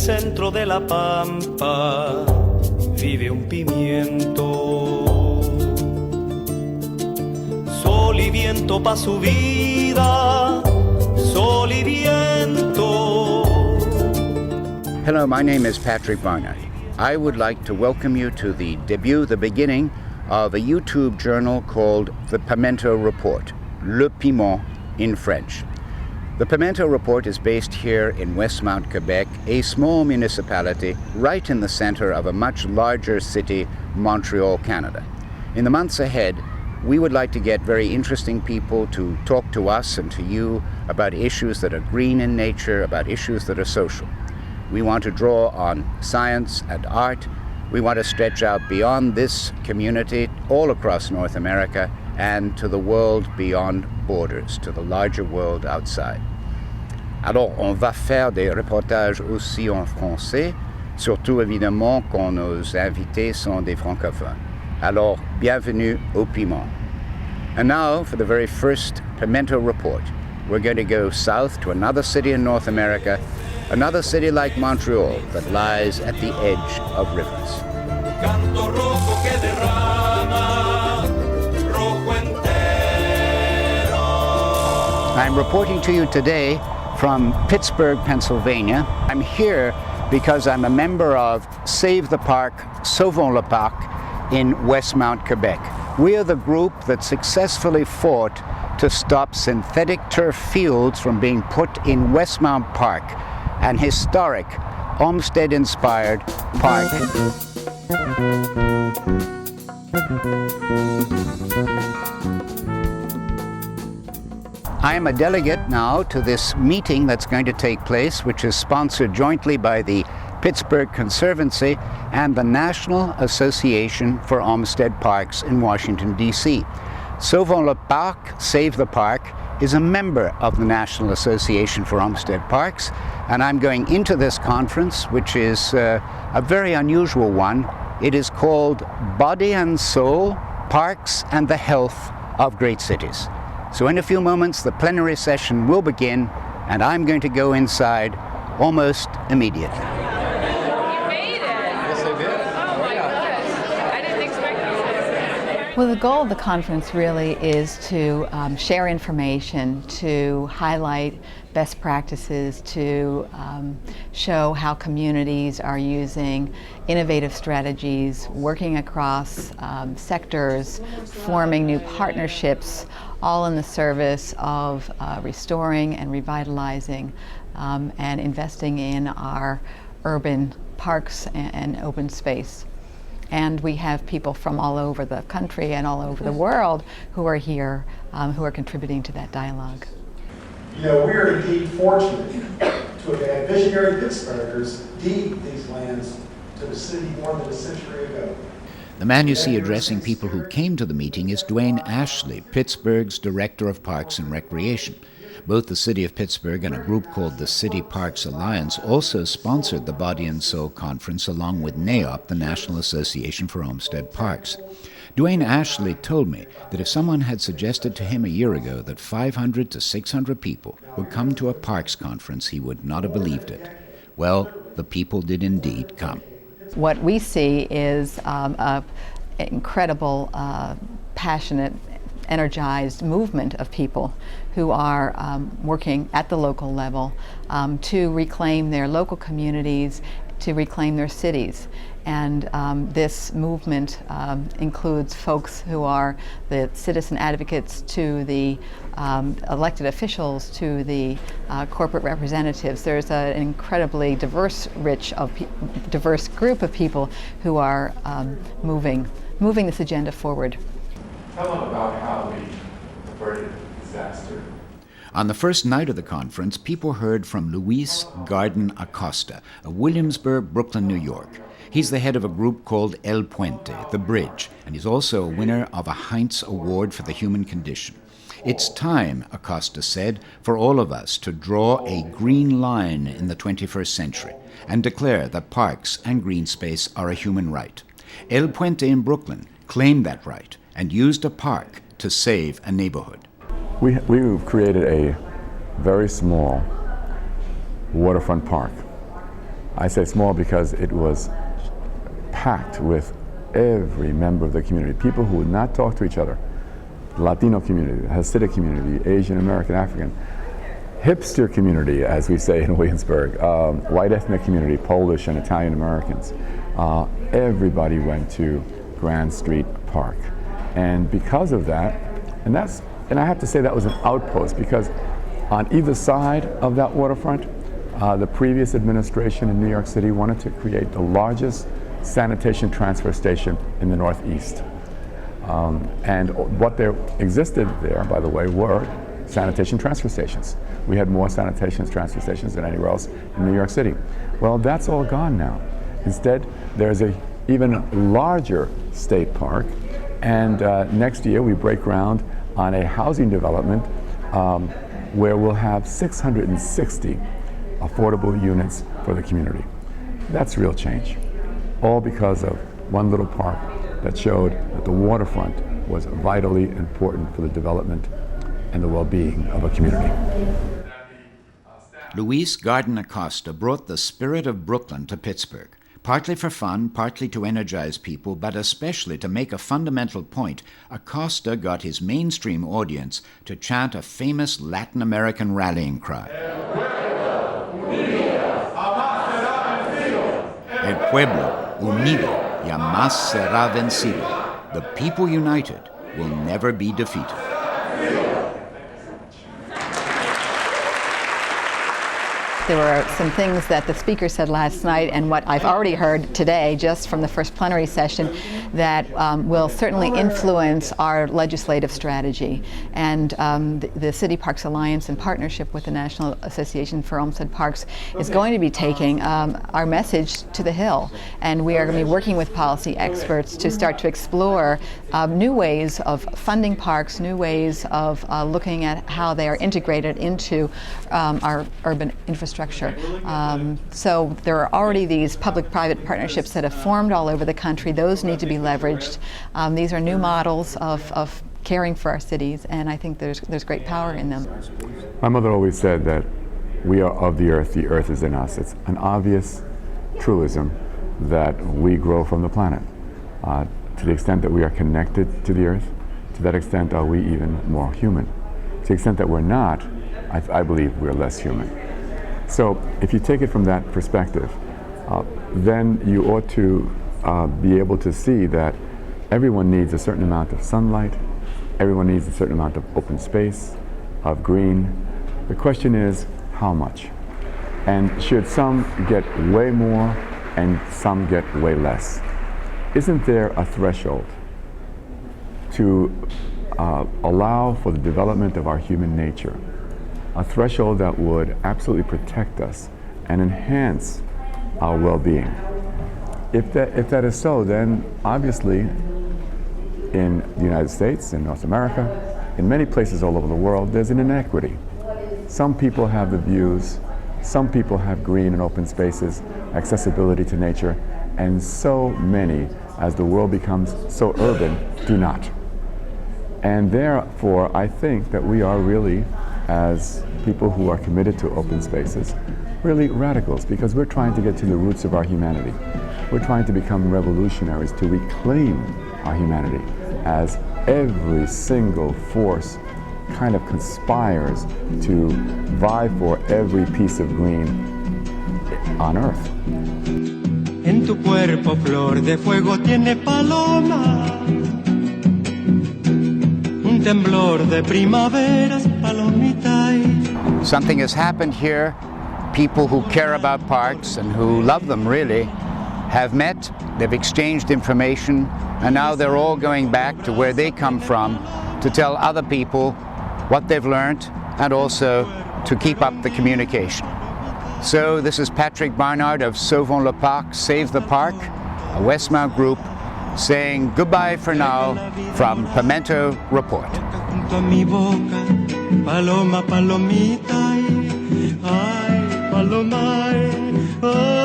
centro de la pampa vive un pimiento. Sol y viento pa' su vida, sol y viento. Hello, my name is Patrick Barnett. I would like to welcome you to the debut, the beginning of a YouTube journal called the Pimento Report, Le Piment in French. The Pimento Report is based here in Westmount, Quebec, a small municipality right in the center of a much larger city, Montreal, Canada. In the months ahead, we would like to get very interesting people to talk to us and to you about issues that are green in nature, about issues that are social. We want to draw on science and art. We want to stretch out beyond this community all across North America and to the world beyond borders, to the larger world outside. Alors, on va faire des reportages aussi en français, surtout évidemment quand nos invités sont des francophones. Alors, bienvenue au Piment. And now, for the very first Pimento Report, we're going to go south to another city in North America, another city like Montreal that lies at the edge of rivers. I'm reporting to you today from Pittsburgh, Pennsylvania. I'm here because I'm a member of Save the Park, Sauvons le Parc in Westmount, Quebec. We are the group that successfully fought to stop synthetic turf fields from being put in Westmount Park, an historic Olmsted-inspired park. I am a delegate now to this meeting that's going to take place, which is sponsored jointly by the Pittsburgh Conservancy and the National Association for Olmsted Parks in Washington, D.C. Sauvons le Parc, Save the Park, is a member of the National Association for Olmsted Parks, and I'm going into this conference, which is a very unusual one. It is called Body and Soul, Parks and the Health of Great Cities. So in a few moments, the plenary session will begin, and I'm going to go inside almost immediately. Well, the goal of the conference really is to share information, to highlight best practices, to show how communities are using innovative strategies, working across sectors, forming new partnerships, all in the service of restoring and revitalizing and investing in our urban parks and open space. And we have people from all over the country and all over the world who are here, who are contributing to that dialogue. You know, we are indeed fortunate to have had visionary Pittsburghers deed these lands to the city more than a century ago. The man you see addressing people who came to the meeting is Dwayne Ashley, Pittsburgh's Director of Parks and Recreation. Both the City of Pittsburgh and a group called the City Parks Alliance also sponsored the Body and Soul Conference along with NAOP, the National Association for Olmsted Parks. Dwayne Ashley told me that if someone had suggested to him a year ago that 500 to 600 people would come to a parks conference, he would not have believed it. Well, the people did indeed come. What we see is an incredible, passionate, energized movement of people who are working at the local level to reclaim their local communities, to reclaim their cities. And this movement includes folks who are the citizen advocates to the elected officials to the corporate representatives. There's an incredibly diverse group of people who are moving this agenda forward. Tell them about how we averted disaster. On the first night of the conference, people heard from Luis Garden Acosta of Williamsburg, Brooklyn, New York. He's the head of a group called El Puente, the Bridge, and he's also a winner of a Heinz Award for the Human Condition. It's time, Acosta said, for all of us to draw a green line in the 21st century and declare that parks and green space are a human right. El Puente in Brooklyn claimed that right and used a park to save a neighborhood. We've created a very small waterfront park I say small because it was packed with every member of the community, people who would not talk to each other. Latino community, Hasidic community, Asian American, African, hipster community, as we say in Williamsburg, white ethnic community, Polish and Italian Americans. Everybody went to Grand Street Park. And because of that, and I have to say that was an outpost, because on either side of that waterfront, the previous administration in New York City wanted to create the largest sanitation transfer station in the Northeast. And what there existed there, by the way, were sanitation transfer stations. We had more sanitation transfer stations than anywhere else in New York City. Well, that's all gone now. Instead, there's a even larger state park, and next year we break ground on a housing development where we'll have 660 affordable units for the community. That's real change, all because of one little park that showed that the waterfront was vitally important for the development and the well-being of a community. Luis Garden Acosta brought the spirit of Brooklyn to Pittsburgh, partly for fun, partly to energize people, but especially to make a fundamental point. Acosta got his mainstream audience to chant a famous Latin American rallying cry. El pueblo unido jamás será vencido. The people united will never be defeated. There were some things that the speaker said last night, and what I've already heard today just from the first plenary session, that will certainly influence our legislative strategy. And the City Parks Alliance, in partnership with the National Association for Olmsted Parks, is going to be taking our message to the Hill. And we are going to be working with policy experts to start to explore new ways of funding parks, new ways of looking at how they are integrated into our urban infrastructure. So there are already these public-private partnerships that have formed all over the country. Those need to be leveraged. These are new models of caring for our cities, and I think there's great power in them. My mother always said that we are of the earth is in us. It's an obvious truism that we grow from the planet. To the extent that we are connected to the earth, to that extent are we even more human. To the extent that we're not, I believe we're less human. So if you take it from that perspective, then you ought to be able to see that everyone needs a certain amount of sunlight, everyone needs a certain amount of open space, of green. The question is, how much? And should some get way more and some get way less? Isn't there a threshold to allow for the development of our human nature? A threshold that would absolutely protect us and enhance our well-being. If that is so, then obviously in the United States, in North America, in many places all over the world, there's an inequity. Some people have the views, some people have green and open spaces, accessibility to nature, and so many, as the world becomes so urban, do not. And therefore, I think that we are really, as people who are committed to open spaces, really radicals, because we're trying to get to the roots of our humanity. We're trying to become revolutionaries, to reclaim our humanity, as every single force kind of conspires to vie for every piece of green on Earth. En tu cuerpo flor de fuego tiene paloma, un temblor de primaveras, palomita. Something has happened here. People who care about parks and who love them really have met, they've exchanged information, and now they're all going back to where they come from to tell other people what they've learned and also to keep up the communication. So this is Patrick Barnard of Sauvons le Parc, Save the Park, a Westmount group, saying goodbye for now from Pimento Report. Paloma, palomita, ay, paloma, ay.